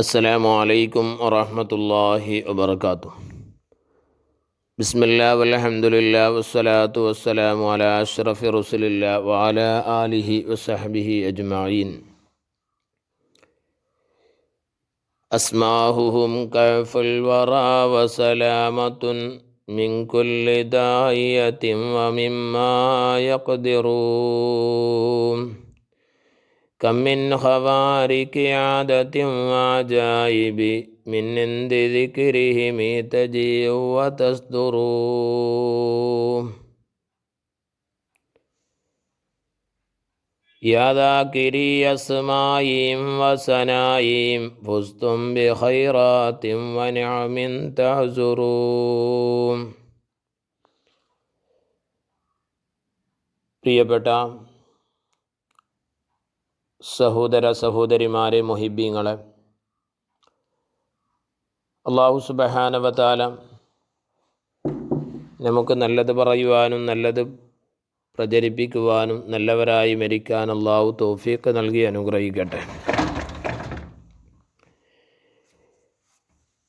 അസ്സലാമു അലൈക്കും വറഹ്മത്തുള്ളാഹി വബറകാതുഹു. ബിസ്മില്ലാ വൽഹംദുലില്ലാ വസ്സലാത്തു വസ്സലാമു അലാ അഷ്റഫി റസൂലില്ലാ വഅലാ ആലിഹി വസഹ്ബിഹി അജ്മഈൻ. അസ്മാഹുഹും കഅഫുൽ വറാ വസലാമത്തുൻ മിൻ കുല്ലി ദാഇയത്തിൻ വമിമ്മാ യഖ്ദിറൂൻ. كم من خوارق عادة وعجائب من عند ذكرهم تجيء وتصدر. يا ذاكري أسمائهم وثنائهم فزتم بخيرات ونعم تعذرون. പ്രിയപ്പെട്ട സഹോദര സഹോദരിമാരെ, മുഹിബ്ബീങ്ങളെ, അല്ലാഹു സുബ്ഹാനഹു വ തആല നമുക്ക് നല്ലത് പറയുവാനും നല്ലത് പ്രചരിപ്പിക്കുവാനും നല്ലവരായി മരിക്കാൻ അല്ലാഹു തൗഫീഖ് നൽകി അനുഗ്രഹിക്കട്ടെ.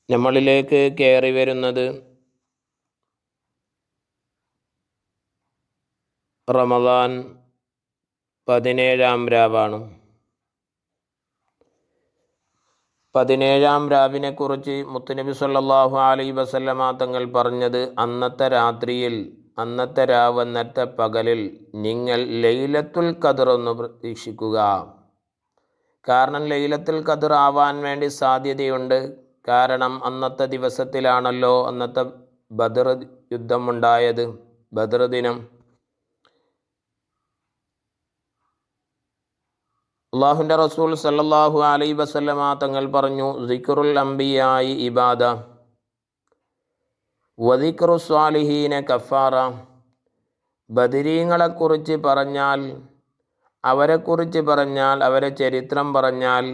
നമ്മളിലേക്ക് കയറി വരുന്നത് റമദാൻ 17-ാം രാവാണ്. 17-ാം രാവിനെ കുറിച്ച് മുത്തുനബി സല്ലല്ലാഹു അലൈഹി വസല്ലമ തങ്ങൾ പറഞ്ഞത്, അന്നത്തെ രാത്രിയിൽ, അന്നത്തെ രാവ്, അന്നത്തെ പകലിൽ നിങ്ങൾ ലൈലത്തുൽ ഖദ്ർ ഒന്ന് പ്രതീക്ഷിക്കുക. കാരണം ലൈലത്തുൽ ഖദ്ർ ആവാൻ വേണ്ടി സാധ്യതയുണ്ട്. കാരണം അന്നത്തെ ദിവസത്തിലാണല്ലോ അന്നത്തെ ബദർ യുദ്ധമുണ്ടായത്, ബദർ ദിനം. അള്ളാഹുവിൻ്റെ റസൂൽ സല്ലല്ലാഹു അലൈഹി വസല്ലമ തങ്ങൾ പറഞ്ഞു, സിക്റുൽ അംബിയായി ഇബാദ വദിക്റു സ്വാലിഹീന കഫാറ. ബദരീങ്ങളെക്കുറിച്ച് പറഞ്ഞാൽ, അവരെക്കുറിച്ച് പറഞ്ഞാൽ, അവരെ ചരിത്രം പറഞ്ഞാൽ,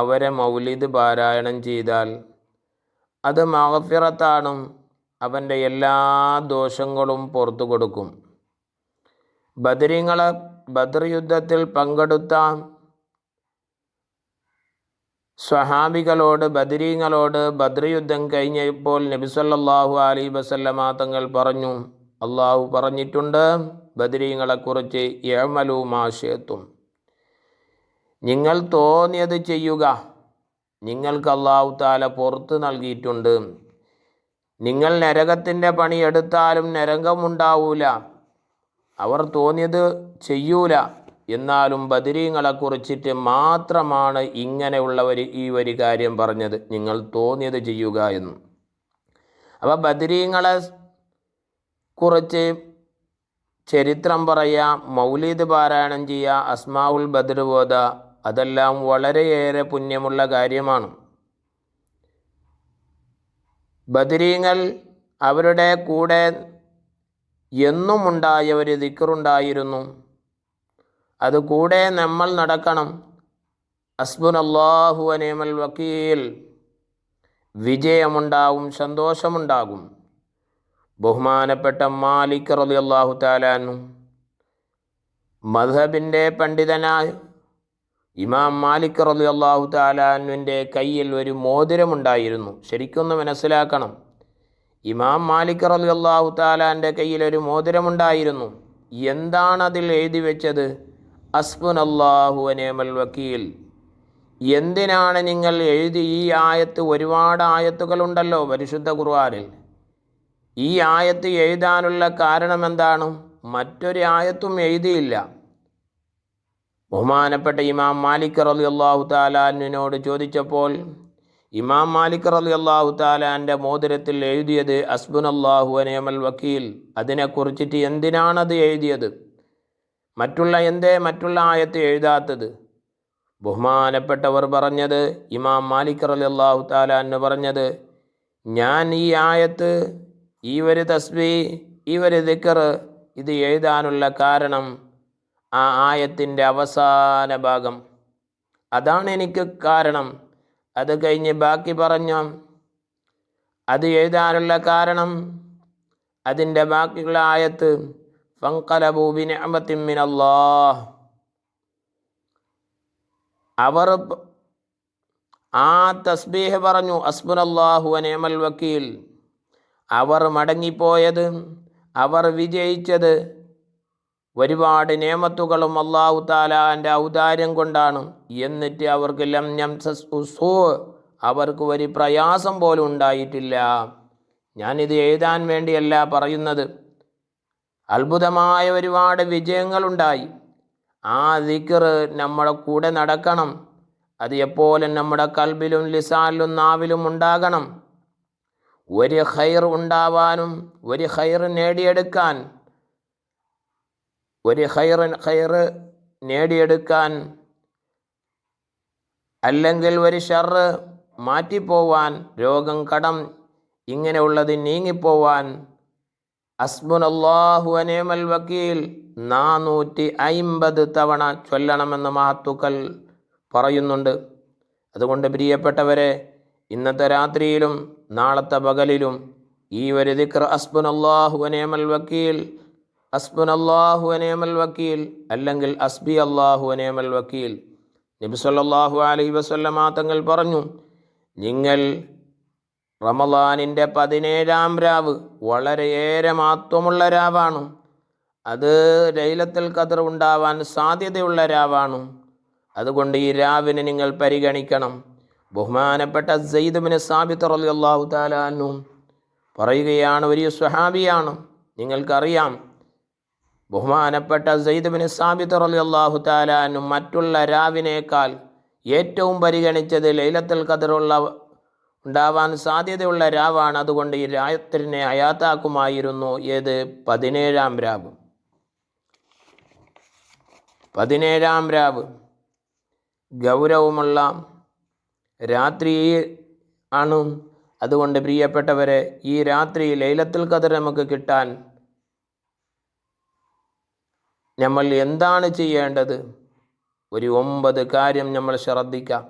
അവരെ മൗലിദ് പാരായണം ചെയ്താൽ അത് മഗ്ഫിറത്താണ്, അവൻ്റെ എല്ലാ ദോഷങ്ങളും പുറത്തു കൊടുക്കും. ബദർ യുദ്ധത്തിൽ പങ്കെടുത്ത സ്വഹാബികളോട്, ബദരീങ്ങളോട് ബദർ യുദ്ധം കഴിഞ്ഞപ്പോൾ നബി സല്ലല്ലാഹു അലൈഹി വസല്ലമ തങ്ങൾ പറഞ്ഞു, അള്ളാഹു പറഞ്ഞിട്ടുണ്ട് ബദരീങ്ങളെക്കുറിച്ച്, യഅമലു മാ ശിഅ്തും, നിങ്ങൾ തോന്നിയത് ചെയ്യുക, നിങ്ങൾക്ക് അല്ലാഹു തആല പുറത്ത് നൽകിയിട്ടുണ്ട്. നിങ്ങൾ നരകത്തിൻ്റെ പണി എടുത്താലും നരകമുണ്ടാവൂല, അവർ തോന്നിയത് ചെയ്യൂല. എന്നാലും ബദരീങ്ങളെ കുറിച്ചിട്ട് മാത്രമാണ് ഇങ്ങനെയുള്ളവർ ഈ ഒരു കാര്യം പറഞ്ഞത്, നിങ്ങൾ തോന്നിയത് ചെയ്യുക എന്ന്. അപ്പോൾ ബദരീങ്ങളെ കുറിച്ച് ചരിത്രം പറയുക, മൗലിദ് പാരായണം ചെയ്യുക, അസ്മാഉൽ ബദർ ഓതുക, അതെല്ലാം വളരെയേറെ പുണ്യമുള്ള കാര്യമാണ്. ബദരീങ്ങൾ അവരുടെ കൂടെ എന്നും ഉണ്ടായ ഒരു ദിക്റുണ്ടായിരുന്നു. അതുകൂടെ നമ്മൾ നടക്കണം. ഹസ്ബുനല്ലാഹു വ നിഅമൽ വക്കീൽ. വിജയമുണ്ടാകും, സന്തോഷമുണ്ടാകും. ബഹുമാനപ്പെട്ട മാലിക് റളിയല്ലാഹു തആല അൻഹു, മദ്ഹബിൻ്റെ പണ്ഡിതനായ ഇമാം മാലിക് റളിയല്ലാഹു തആല അൻഹുവിൻ്റെ കയ്യിൽ ഒരു മോതിരമുണ്ടായിരുന്നു. ശരിക്കൊന്ന് മനസ്സിലാക്കണം, ഇമാം മാലിക് റളിയല്ലാഹു തആലാൻ്റെ കയ്യിൽ ഒരു മോതിരമുണ്ടായിരുന്നു. എന്താണ് അതിൽ എഴുതി വെച്ചത്? ഹസ്ബുനല്ലാഹു വ നിഅമൽ വക്കീൽ. എന്തിനാണ് നിങ്ങൾ എഴുതി? ഈ ആയത്ത്, ഒരുപാട് ആയത്തുകളുണ്ടല്ലോ പരിശുദ്ധ ഖുർആനിൽ. ഈ ആയത്ത് എഴുതാനുള്ള കാരണം എന്താണ്? മറ്റൊരു ആയത്തും എഴുതിയില്ല. ബഹുമാനപ്പെട്ട ഇമാം മാലിക് റളിയല്ലാഹു തആല അൻഹുവിനോട് ചോദിച്ചപ്പോൾ ഇമാം മാലിക് റളിയല്ലാഹു തആലാൻ്റെ മോതിരത്തിൽ എഴുതിയത് ഹസ്ബുനല്ലാഹു വ നിഅമൽ വക്കീൽ. അതിനെക്കുറിച്ചിട്ട് എന്തിനാണത് എഴുതിയത്? മറ്റുള്ള ആയത്ത് എഴുതാത്തത്? ബഹുമാനപ്പെട്ടവർ പറഞ്ഞത്, ഇമാം മാലിക് റളിയല്ലാഹു തആല അൻഹു പറഞ്ഞത്, ഞാൻ ഈ ആയത്ത്, ഈ ഒരു തസ്ബീഹ്, ഈ ഒരു ദിക്ർ ഇത് എഴുതാനുള്ള കാരണം ആ ആയത്തിൻ്റെ അവസാന ഭാഗം, അതാണ് എനിക്ക് കാരണം. അത് കഴിഞ്ഞ് ബാക്കി പറഞ്ഞു, അത് എഴുതാനുള്ള കാരണം അതിൻ്റെ ബാക്കിയുള്ള ആയത്ത്, ഫൻഖലബൂ ബിനിഅമത്തിൻ മിനല്ലാഹ്, അവർ ആ തസ്ബീഹ് പറഞ്ഞു, ഹസ്ബുനല്ലാഹു വനിഅമൽ വക്കീൽ. അവർ മടങ്ങിപ്പോയത്, അവർ വിജയിച്ചത് ഒരുപാട് നേമത്തുകളും അല്ലാഹു തആലാന്റെ ഔദാര്യം കൊണ്ടാണ്. എന്നിട്ട് അവർക്ക് ലം യംസസ്ഹു സൂ, അവർക്ക് ഒരു പ്രയാസം പോലും ഉണ്ടായിട്ടില്ല. ഞാനിത് എഴുതാൻ വേണ്ടിയല്ല പറയുന്നത്. അത്ഭുതമായ ഒരുപാട് വിജയങ്ങളുണ്ടായി. ആ ദിക്ർ നമ്മുടെ കൂടെ നടക്കണം. അത് എപ്പോഴും നമ്മുടെ കൽബിലും ലിസാനിലും നാവിലും ഉണ്ടാകണം. ഒരു ഖൈർ ഉണ്ടാവാനും ഒരു ഖൈർ നേടിയെടുക്കാൻ അല്ലെങ്കിൽ ഒരു ഷർറ് മാറ്റിപ്പോവാൻ, രോഗം, കടം ഇങ്ങനെയുള്ളത് നീങ്ങിപ്പോവാൻ ഹസ്ബുനല്ലാഹു വനിഅമൽ വക്കീൽ 450 തവണ ചൊല്ലണമെന്ന് മഹത്തുക്കൾ പറയുന്നുണ്ട്. അതുകൊണ്ട് പ്രിയപ്പെട്ടവരെ, ഇന്നത്തെ രാത്രിയിലും നാളത്തെ പകലിലും ഈ ഒരു ദിക്ർ ഹസ്ബുനല്ലാഹു വനിഅമൽ വക്കീൽ, ഹസ്ബുനല്ലാഹു വനിഅമൽ വക്കീൽ, അല്ലെങ്കിൽ ഹസ്ബി അല്ലാഹു വനിഅമൽ വക്കീൽ. നബി സല്ലല്ലാഹു അലൈഹി വസല്ലമ തങ്ങൾ പറഞ്ഞു, നിങ്ങൾ റമളാനിൻ്റെ 17-ാം രാവ് വളരെയേറെ മഹത്വമുള്ള രാവാണ്. അത് ലൈലത്തുൽ ഖദ്ർ ഉണ്ടാവാൻ സാധ്യതയുള്ള രാവാണ്. അതുകൊണ്ട് ഈ രാവിനെ നിങ്ങൾ പരിഗണിക്കണം. ബഹുമാനപ്പെട്ട സയ്യിദ് ഇബ്നു സാബിത്ത് റളിയല്ലാഹു തആല അൻഹു പറയുകയാണ്, ഒരു സ്വഹാബിയാണ്, നിങ്ങൾക്കറിയാം. ബഹുമാനപ്പെട്ട സയ്യിദ് ഇബ്നു സാബിത്ത് റളിയല്ലാഹു തആല അൻഹു മറ്റുള്ള രാവിനേക്കാൾ ഏറ്റവും പരിഗണിച്ചത് ലൈലത്തുൽ ഖദ്ർ ഉണ്ടാവാൻ സാധ്യതയുള്ള രാവാണ്. അതുകൊണ്ട് ഈ രാത്രിനെ ഹയാത്താക്കുമായിരുന്നു. ഏത്? 17-ാം രാവ്. 17-ാം രാവ് ഗൗരവമുള്ള രാത്രി ആണ്. അതുകൊണ്ട് പ്രിയപ്പെട്ടവരെ, ഈ രാത്രി ലൈലത്തുൽ ഖദ്ർ നമുക്ക് കിട്ടാൻ നമ്മൾ എന്താണ് ചെയ്യേണ്ടത്? ഒരു 9 കാര്യം നമ്മൾ ശ്രദ്ധിക്കാം.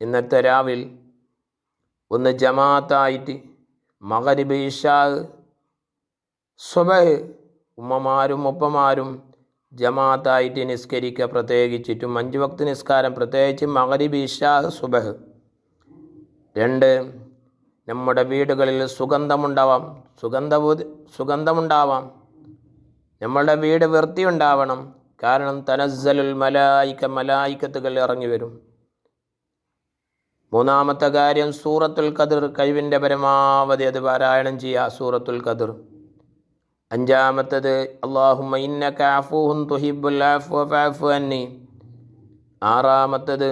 ഇന്നത്തെ രാവിൽ ഒന്ന് ജമാഅത്തായിട്ട് മഗ്രിബ്, ഇശാ, സുബഹ് ഉമ്മമാരും ഉപ്പമാരും ജമാഅത്തായിട്ട് നിസ്കരിക്കുക. പ്രത്യേകിച്ചിട്ടും 5 വക്ത് നിസ്കാരം, പ്രത്യേകിച്ച് മഗ്രിബ്, ഇശാ, സുബഹ്. 2, നമ്മുടെ വീടുകളിൽ സുഗന്ധമുണ്ടാവാം. നമ്മളുടെ വീട് വൃത്തിയുണ്ടാവണം. കാരണം തനസ്സലുൽ മലായിക്കത്തുകൾ ഇറങ്ങി വരും. 3-ാമത്തെ കാര്യം സൂറത്തുൽ ഖദ്ർ, കഴിവിൻ്റെ പരമാവധി അത് പാരായണം ചെയ്യുക, സൂറത്തുൽ ഖദ്ർ. 5-ാമത്തത് അല്ലാഹുമ്മ ഇന്നക അഫൂഹുൻ തുഹിബ്ബുൽ അഫ്വ ഫഅഫു അന്നി. 6-ാമത്തത്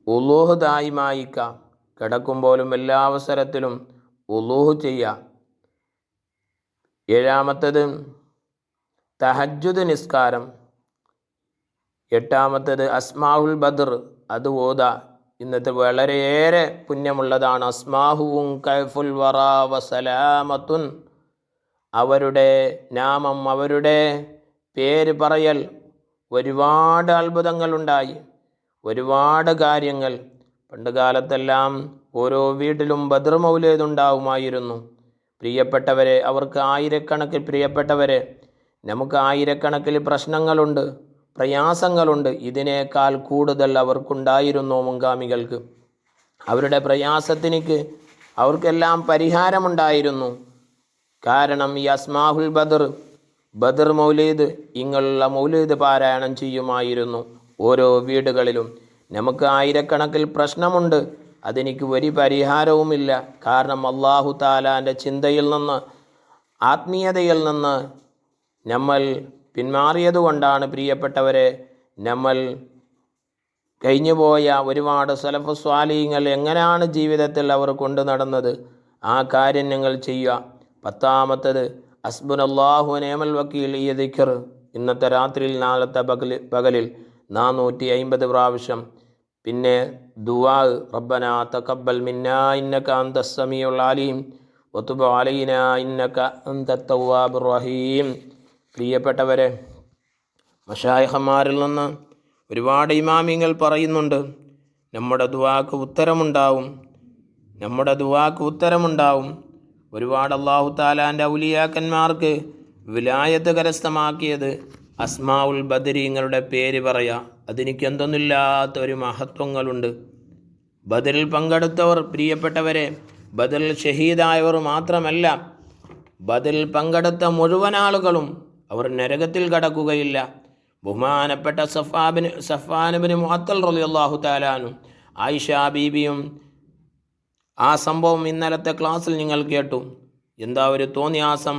ഉളൂഹ് ദായിമായിക്ക, കിടക്കുമ്പോഴും എല്ലാ അവസരത്തിലും ഉളൂഹ് ചെയ്യുക. 7-ാമത്തത് തഹജ്ജുദ് നിസ്കാരം. 8-ാമത്തത് അസ്മാഉൽ ബദ്ർ, അത് ഓതാ. ഇന്നത്തെ വളരെയേറെ പുണ്യമുള്ളതാണ്. അസ്മാഹുവും കൈഫുൽ വറാ വസലാമത്തുൻ, അവരുടെ നാമം, അവരുടെ പേര് പറയൽ ഒരുപാട് അത്ഭുതങ്ങളുണ്ടായി, ഒരുപാട് കാര്യങ്ങൾ. പണ്ട് കാലത്തെല്ലാം ഓരോ വീട്ടിലും ബദ്ർ മൗലിദ് ഉണ്ടാവുമായിരുന്നു. പ്രിയപ്പെട്ടവരെ, അവർക്ക് ആയിരക്കണക്കിൽ, നമുക്ക് ആയിരക്കണക്കിൽ പ്രശ്നങ്ങളുണ്ട്, പ്രയാസങ്ങളുണ്ട്. ഇതിനേക്കാൾ കൂടുതൽ അവർക്കുണ്ടായിരുന്നു മുൻഗാമികൾക്ക്. അവരുടെ പ്രയാസത്തിനിക്ക് അവർക്കെല്ലാം പരിഹാരമുണ്ടായിരുന്നു. കാരണം ഈ അസ്മാഹുൽ ബദർ മൗലീദ്, ഇങ്ങനെയുള്ള മൗലീദ് പാരായണം ചെയ്യുമായിരുന്നു ഓരോ വീടുകളിലും. നമുക്ക് ആയിരക്കണക്കിൽ പ്രശ്നമുണ്ട്, അതെനിക്ക് ഒരു പരിഹാരവുമില്ല. കാരണം അല്ലാഹു തആലാൻ്റെ ചിന്തയിൽ നിന്ന്, ആത്മീയതയിൽ നിന്ന് നമ്മൾ പിന്മാറിയതുകൊണ്ടാണ്. പ്രിയപ്പെട്ടവരെ, നമ്മൾ കഴിഞ്ഞുപോയ ഒരുപാട് സലഫ് സ്വാലിഹീങ്ങൾ എങ്ങനെയാണ് ജീവിതത്തിൽ അവർ കൊണ്ടു നടന്നത്, ആ കാര്യം നിങ്ങൾ ചെയ്യുക. 10-ാമത്തത് ഹസ്ബുനല്ലാഹു വനിഅമൽ വക്കീൽ, ഈ ദിക്ർ ഇന്നത്തെ രാത്രിയിൽ നാളത്തെ പകലിൽ 450 പ്രാവശ്യം. പിന്നെ ദുആ, റബ്ബനാ തഖബ്ബൽ മിന്നാ ഇന്നക അൻതസ് സമീഉൽ അലീം വതുബ് അലൈനാ ഇന്നക അൻതത് തവ്വാബുർ റഹീം. പ്രിയപ്പെട്ടവരെ, മശായിഖന്മാരിൽ നിന്ന് ഒരുപാട് ഇമാമിങ്ങൾ പറയുന്നുണ്ട്, നമ്മുടെ ദുആക്ക് ഉത്തരമുണ്ടാവും. ഒരുപാട് അല്ലാഹു തആലാൻ്റെ ഔലിയാക്കന്മാർക്ക് വിലായത്ത് കരസ്ഥമാക്കിയത് അസ്മാഉൽ ബദരീങ്ങളുടെ പേര് പറയാ. അതെനിക്ക് എന്തൊന്നുമില്ലാത്ത ഒരു മഹത്വങ്ങളുണ്ട്. ബദറിൽ പങ്കെടുത്തവർ, പ്രിയപ്പെട്ടവരെ, ബദറിൽ ഷഹീദായവർ മാത്രമല്ല, ബദറിൽ പങ്കെടുത്ത മുഴുവൻ ആളുകളും അവർ നരകത്തിൽ കടക്കുകയില്ല. ബഹുമാനപ്പെട്ട സഫ്വാൻ ഇബ്നു മുഅത്തൽ റളിയല്ലാഹു തആല അൻഹു, ആയിഷ ബീബിയും ആ സംഭവം ഇന്നലത്തെ ക്ലാസ്സിൽ നിങ്ങൾ കേട്ടു. എന്താ ഒരു തോന്നിയാസം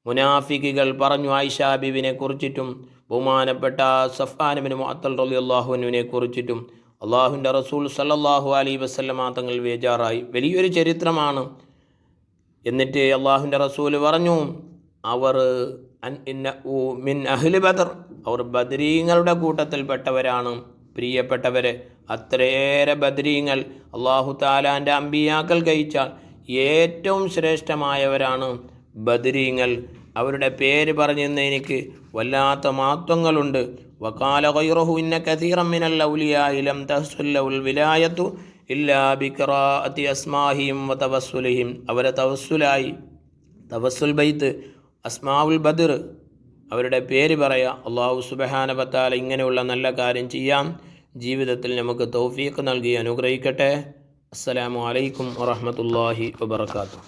മുനാഫിക്കുകൾ പറഞ്ഞു ആയിഷ ബീബിനെ കുറിച്ചിട്ടും ബഹുമാനപ്പെട്ട സഫ്വാൻ ഇബ്നു മുഅത്തൽ റളിയല്ലാഹു അൻഹുവിനെ കുറിച്ചിട്ടും. അള്ളാഹുവിൻ്റെ റസൂൽ സല്ലല്ലാഹു അലൈഹി വസല്ലമ തങ്ങൾ ബേജാറായി. വലിയൊരു ചരിത്രമാണ്. എന്നിട്ട് അള്ളാഹുവിൻ്റെ റസൂൽ പറഞ്ഞു, അവർ മിൻ അഹ്ലി ബദർ, അവർ ബദരീങ്ങളുടെ കൂട്ടത്തിൽപ്പെട്ടവരാണ്. പ്രിയപ്പെട്ടവരെ, അത്രയേറെ ബദരീങ്ങൾ അള്ളാഹു തആലാൻ്റെ അമ്പിയാക്കൾ കഴിച്ചാൽ ഏറ്റവും ശ്രേഷ്ഠമായവരാണ് ബദരീങ്ങൾ. അവരുടെ പേര് പറഞ്ഞെന്ന് എനിക്ക് വല്ലാത്ത മഹത്വങ്ങളുണ്ട്. വഖാല ഗൈറുഹു ഇന്ന കസീറൻ മിനൽ ഔലിയാഇ ലം തഹ്സുൽ ലഹുൽ വിലായത്തു ഇല്ലാ ബിഖിറാഅത്തി അസ്മാഹിഹിം വതവസ്സുലിഹിം. അവരെ തവസ്സുലായി, തവസ്സുൽ ബൈത്ത്, അസ്മാഉൽ ബദർ, അവരുടെ പേര് പറയാം. അല്ലാഹു സുബ്ഹാനഹു വ തആല ഇങ്ങനെയുള്ള നല്ല കാര്യം ചെയ്യാം ജീവിതത്തിൽ നമുക്ക് തൗഫീഖ് നൽകി അനുഗ്രഹിക്കട്ടെ. അസ്സലാമു അലൈക്കും വറഹ്മത്തുള്ളാഹി വബറകാതുഹു.